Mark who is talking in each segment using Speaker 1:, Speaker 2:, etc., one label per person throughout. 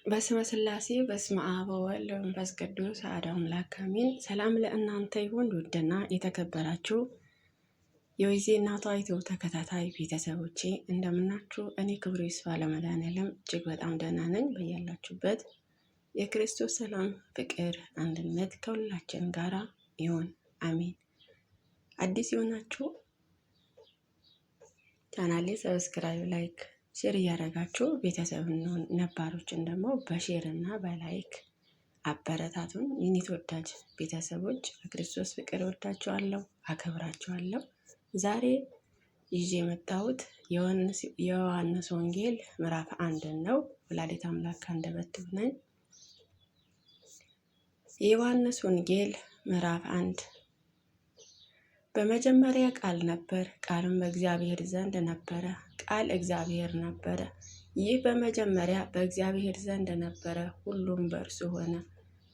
Speaker 1: በስመ ሥላሴ በስመ አብ ወወልድ ወመንፈስ ቅዱስ አሐዱ አምላክ አሜን። ሰላም ለእናንተ ይሁን። ውድና የተከበራችሁ የወይዜ እናቷ ዩቲዩብ ተከታታይ ቤተሰቦቼ እንደምናችሁ? እኔ ክብሩ ይስፋ ለመድኃኔዓለም እጅግ በጣም ደህና ነኝ። በያላችሁበት የክርስቶስ ሰላም፣ ፍቅር፣ አንድነት ከሁላችን ጋራ ይሁን አሜን። አዲስ የሆናችሁ ቻናሌ ሰብስክራይብ፣ ላይክ፣ ሼር እያደረጋችሁ ቤተሰብ እንሆን። ነባሮችን ደግሞ በሼር እና በላይክ አበረታቱን። የኔ ተወዳጅ ቤተሰቦች በክርስቶስ ፍቅር ወዳችኋለሁ፣ አከብራችኋለሁ። ዛሬ ይዤ የመጣሁት የዮሐንስ ወንጌል ምዕራፍ 1 ነው። ወላዲተ አምላክ አንደበት ነኝ። የዮሐንስ ወንጌል ምዕራፍ 1 በመጀመሪያ ቃል ነበር፣ ቃልም በእግዚአብሔር ዘንድ ነበረ፣ ቃል እግዚአብሔር ነበረ። ይህ በመጀመሪያ በእግዚአብሔር ዘንድ ነበረ። ሁሉም በእርሱ ሆነ፣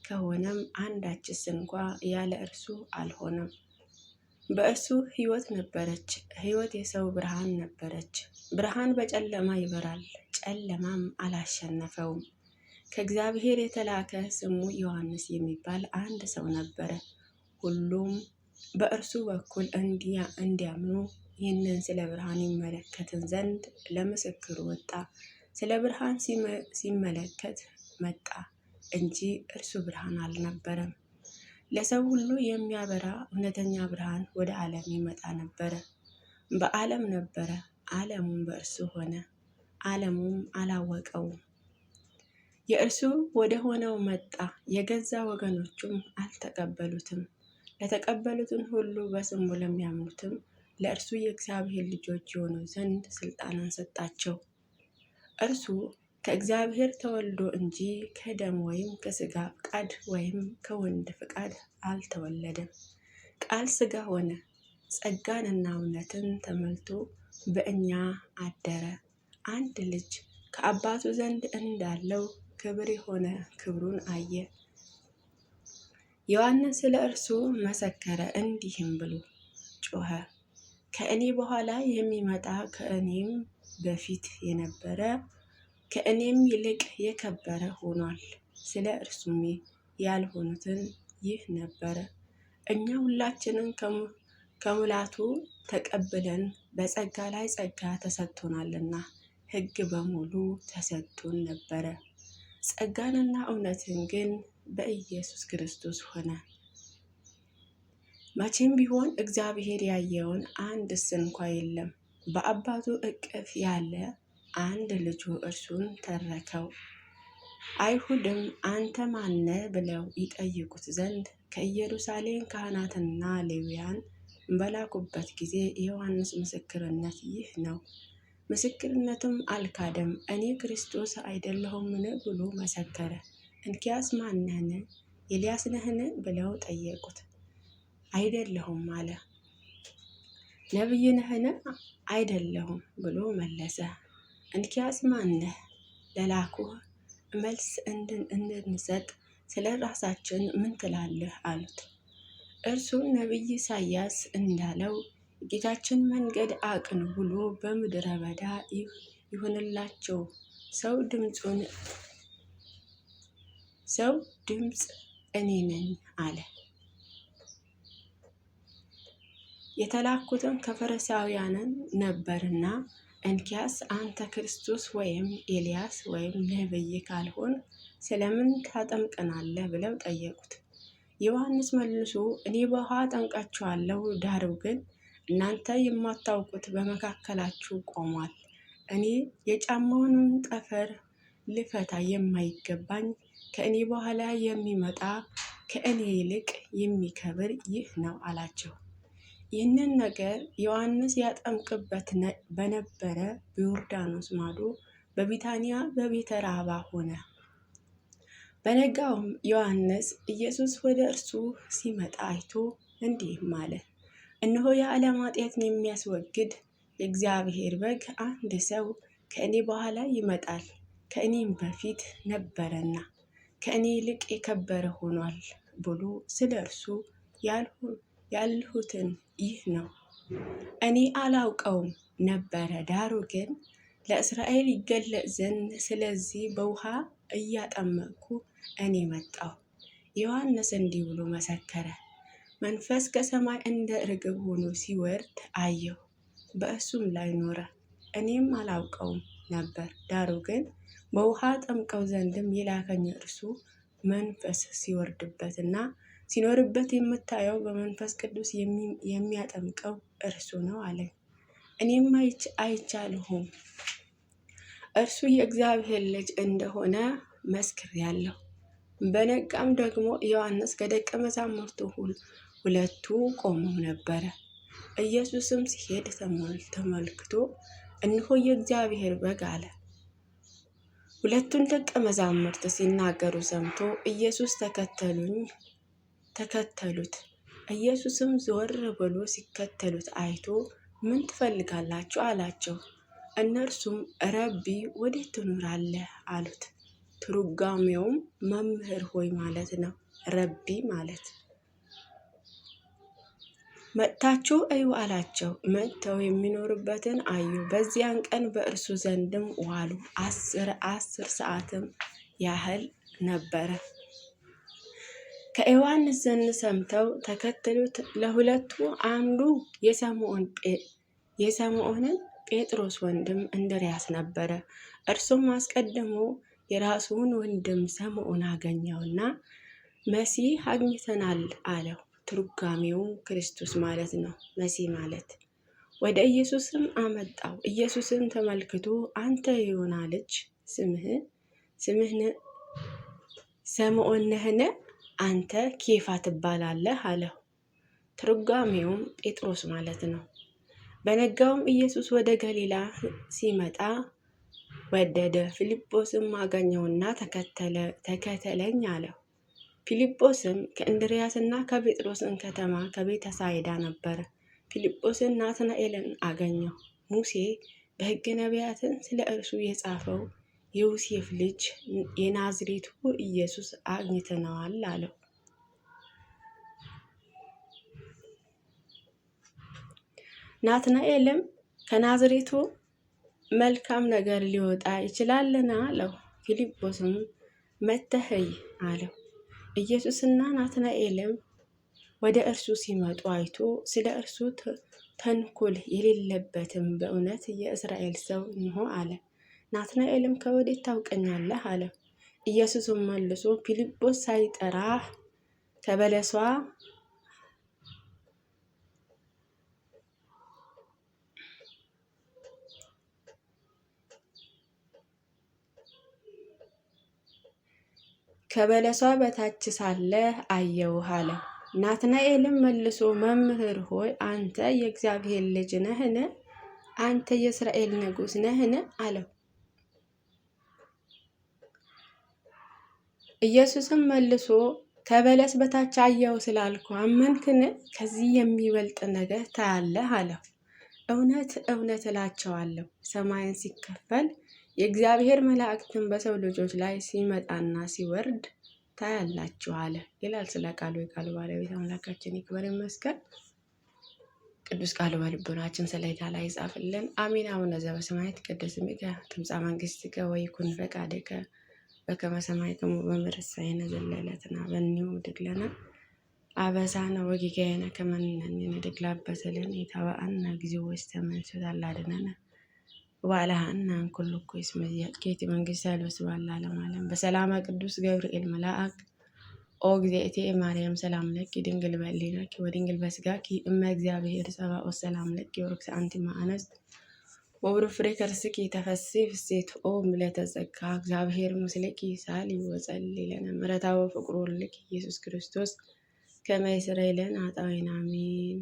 Speaker 1: ከሆነም አንዳችስ እንኳ ያለ እርሱ አልሆነም። በእርሱ ሕይወት ነበረች፣ ሕይወት የሰው ብርሃን ነበረች። ብርሃን በጨለማ ይበራል፣ ጨለማም አላሸነፈውም። ከእግዚአብሔር የተላከ ስሙ ዮሐንስ የሚባል አንድ ሰው ነበረ። ሁሉም በእርሱ በኩል እንዲያምኑ ይህንን ስለ ብርሃን ይመለከትን ዘንድ ለምስክሩ ወጣ። ስለ ብርሃን ሲመለከት መጣ እንጂ እርሱ ብርሃን አልነበረም። ለሰው ሁሉ የሚያበራ እውነተኛ ብርሃን ወደ ዓለም ይመጣ ነበረ። በዓለም ነበረ፣ ዓለሙም በእርሱ ሆነ፣ ዓለሙም አላወቀውም። የእርሱ ወደ ሆነው መጣ፣ የገዛ ወገኖቹም አልተቀበሉትም። ለተቀበሉትን ሁሉ በስሙ ለሚያምኑትም ለእርሱ የእግዚአብሔር ልጆች የሆኑ ዘንድ ስልጣንን ሰጣቸው። እርሱ ከእግዚአብሔር ተወልዶ እንጂ ከደም ወይም ከሥጋ ፍቃድ ወይም ከወንድ ፍቃድ አልተወለደም። ቃል ሥጋ ሆነ፣ ጸጋንና እውነትን ተሞልቶ በእኛ አደረ። አንድ ልጅ ከአባቱ ዘንድ እንዳለው ክብር የሆነ ክብሩን አየ። ዮሐንስ ስለ እርሱ መሰከረ፣ እንዲህም ብሎ ጮኸ፣ ከእኔ በኋላ የሚመጣ ከእኔም በፊት የነበረ ከእኔም ይልቅ የከበረ ሆኗል። ስለ እርሱም ያልሆኑትን ይህ ነበረ። እኛ ሁላችንን ከሙላቱ ተቀብለን በጸጋ ላይ ጸጋ ተሰጥቶናልና፣ ሕግ በሙሉ ተሰጥቶን ነበረ። ጸጋንና እውነትን ግን በኢየሱስ ክርስቶስ ሆነ። መቼም ቢሆን እግዚአብሔር ያየውን አንድስ እንኳ የለም። በአባቱ እቅፍ ያለ አንድ ልጁ እርሱን ተረከው። አይሁድም አንተ ማነ ብለው ይጠይቁት ዘንድ ከኢየሩሳሌም ካህናትና ሌዊያን በላኩበት ጊዜ የዮሐንስ ምስክርነት ይህ ነው። ምስክርነቱም አልካደም፣ እኔ ክርስቶስ አይደለሁምን ብሎ መሰከረ። እንኪያስ ማን ነህን? ኤልያስ ነህን? ብለው ጠየቁት። አይደለሁም አለ። ነቢይ ነህን? አይደለሁም ብሎ መለሰ። እንኪያስ ማን ነህ? ለላኩህ መልስ እንድንሰጥ ስለ ራሳችን ምን ትላለህ? አሉት። እርሱም ነቢይ ኢሳያስ እንዳለው ጌታችን መንገድ አቅኑ ብሎ በምድረ በዳ ይሁንላቸው ሰው ድምፅ እኔ ነኝ አለ። የተላኩትም ከፈሪሳውያንን ነበርና እንኪያስ አንተ ክርስቶስ ወይም ኤልያስ ወይም ነቢይ ካልሆን ስለምን ታጠምቀናለህ? ብለው ጠየቁት። ዮሐንስ መልሶ እኔ በውሃ አጠምቃችኋለሁ፣ ዳሩ ግን እናንተ የማታውቁት በመካከላችሁ ቆሟል። እኔ የጫማውንም ጠፈር ልፈታ የማይገባኝ ከእኔ በኋላ የሚመጣ ከእኔ ይልቅ የሚከብር ይህ ነው አላቸው። ይህንን ነገር ዮሐንስ ያጠምቅበት በነበረ በዮርዳኖስ ማዶ በቢታንያ በቤተ ራባ ሆነ። በነጋውም ዮሐንስ ኢየሱስ ወደ እርሱ ሲመጣ አይቶ እንዲህም አለ፣ እነሆ የዓለም ኃጢአትን የሚያስወግድ የእግዚአብሔር በግ። አንድ ሰው ከእኔ በኋላ ይመጣል፣ ከእኔም በፊት ነበረና ከእኔ ይልቅ የከበረ ሆኗል ብሎ ስለ እርሱ ያልሁትን ይህ ነው። እኔ አላውቀውም ነበረ፣ ዳሩ ግን ለእስራኤል ይገለጥ ዘንድ ስለዚህ በውሃ እያጠመቅኩ እኔ መጣሁ። ዮሐንስ እንዲህ ብሎ መሰከረ፣ መንፈስ ከሰማይ እንደ ርግብ ሆኖ ሲወርድ አየሁ፣ በእሱም ላይ ኖረ። እኔም አላውቀውም ነበር፣ ዳሩ ግን በውሃ ጠምቀው ዘንድም የላከኝ እርሱ መንፈስ ሲወርድበትና ሲኖርበት የምታየው በመንፈስ ቅዱስ የሚያጠምቀው እርሱ ነው አለኝ። እኔም አይቻለሁም፣ እርሱ የእግዚአብሔር ልጅ እንደሆነ መስክሬአለሁ። በነጋም ደግሞ ዮሐንስ ከደቀ መዛሙርቱ ሁለቱ ቆመው ነበረ። ኢየሱስም ሲሄድ ተመልክቶ እነሆ የእግዚአብሔር በግ አለ። ሁለቱን ደቀ መዛሙርት ሲናገሩ ሰምቶ ኢየሱስ ተከተሉት። ኢየሱስም ዞር ብሎ ሲከተሉት አይቶ ምን ትፈልጋላችሁ አላቸው። እነርሱም ረቢ ወዴት ትኖራለህ አሉት። ትርጓሜውም መምህር ሆይ ማለት ነው። ረቢ ማለት መጥታችሁ እዩ አላቸው። መጥተው የሚኖርበትን አዩ። በዚያን ቀን በእርሱ ዘንድም ዋሉ። 10 ሰዓትም ያህል ነበረ። ከዮሐንስ ዘንድ ሰምተው ተከተሉት። ለሁለቱ አንዱ የስምዖን ጴጥሮስ ወንድም እንድርያስ ነበረ። እርሱም አስቀድሞ የራሱን ወንድም ስምዖን አገኘውና መሲህ አግኝተናል አለው። ትርጓሜው ክርስቶስ ማለት ነው። መሲህ ማለት ወደ ኢየሱስም አመጣው። ኢየሱስን ተመልክቶ አንተ የዮና ልጅ ስምህ ስምዖን ነህን? አንተ ኬፋ ትባላለህ አለው። ትርጓሜውም ጴጥሮስ ማለት ነው። በነጋውም ኢየሱስ ወደ ገሊላ ሲመጣ ወደደ። ፊልጶስም አገኘውና ተከተለኝ አለው። ፊልጶስም ከእንድርያስና ከጴጥሮስን ከተማ ከቤተ ሳይዳ ነበረ። ፊልጶስን ናትናኤልን አገኘው። ሙሴ በሕገ ነቢያትን ስለ እርሱ የጻፈው የዮሴፍ ልጅ የናዝሬቱ ኢየሱስ አግኝተነዋል አለው። ናትናኤልም ከናዝሬቱ መልካም ነገር ሊወጣ ይችላልን አለው። ፊልጶስም መጥተህ እይ አለው። ኢየሱስና ናትናኤልም ወደ እርሱ ሲመጡ አይቶ ስለ እርሱ ተንኮል የሌለበትም በእውነት የእስራኤል ሰው እንሆ አለ። ናትናኤልም ከወዴት ታውቀኛለህ አለው። ኢየሱስም መልሶ ፊልጶስ ሳይጠራህ ከበለሷ በታች ሳለህ አየሁህ አለው። ናትናኤልም መልሶ መምህር ሆይ አንተ የእግዚአብሔር ልጅ ነህን? አንተ የእስራኤል ንጉሥ ነህን? አለው። ኢየሱስም መልሶ ከበለስ በታች አየሁ ስላልኩ አመንክን? ከዚህ የሚበልጥ ነገር ታያለህ አለው። እውነት እውነት እላቸዋለሁ ሰማይን ሲከፈል የእግዚአብሔር መላእክትን በሰው ልጆች ላይ ሲመጣና ሲወርድ ታያላችሁ አለ ይላል። ስለ ቃሉ የቃሉ ባለቤት አምላካችን ይክበር ይመስገን። ቅዱስ ቃሉ በልቦናችን ሰሌዳ ላይ ይጻፍልን። አሜን። አቡነ ዘበሰማያት ይትቀደስ ስምከ ትምጻእ መንግሥትከ ወይኩን ፈቃድከ በከመ በሰማይ ከማሁ በምድር ሲሳየነ ዘለለዕለትነ ሀበነ ወኅድግ ለነ አበሳነ ወጌጋየነ ከመ ንሕነኒ ንኅድግ ለአበሳነ ኢታብአነ እግዚኦ ውስተ መንሱት አላድኅነነ ወባልሐነ እምኩሉ እኩይ እስመ ኢያእቲ መንግሥተ ኃይል ወስብሐት ለዓለመ ዓለም። በሰላመ ቅዱስ ገብርኤል መልአክ ኦ እግዝእትየ ማርያም ሰላም ለኪ ድንግል በሕሊናኪ ወድንግል በሥጋኪ እመ እግዚአብሔር ጸባኦት ሰላም ለኪ ወርክሰ አንቲ እምአንስት ወብሩክ ፍሬ ከርስኪ ተፈሥሒ ፍሥሕት ኦ ምልዕተ ጸጋ እግዚአብሔር ምስሌኪ ሳሊ ወጸልዪ ለነ ምሕረታ ወፍቅሩ ለኪ ኢየሱስ ክርስቶስ ከመ ይስረይ ለነ ኃጣውኢነ አሜን።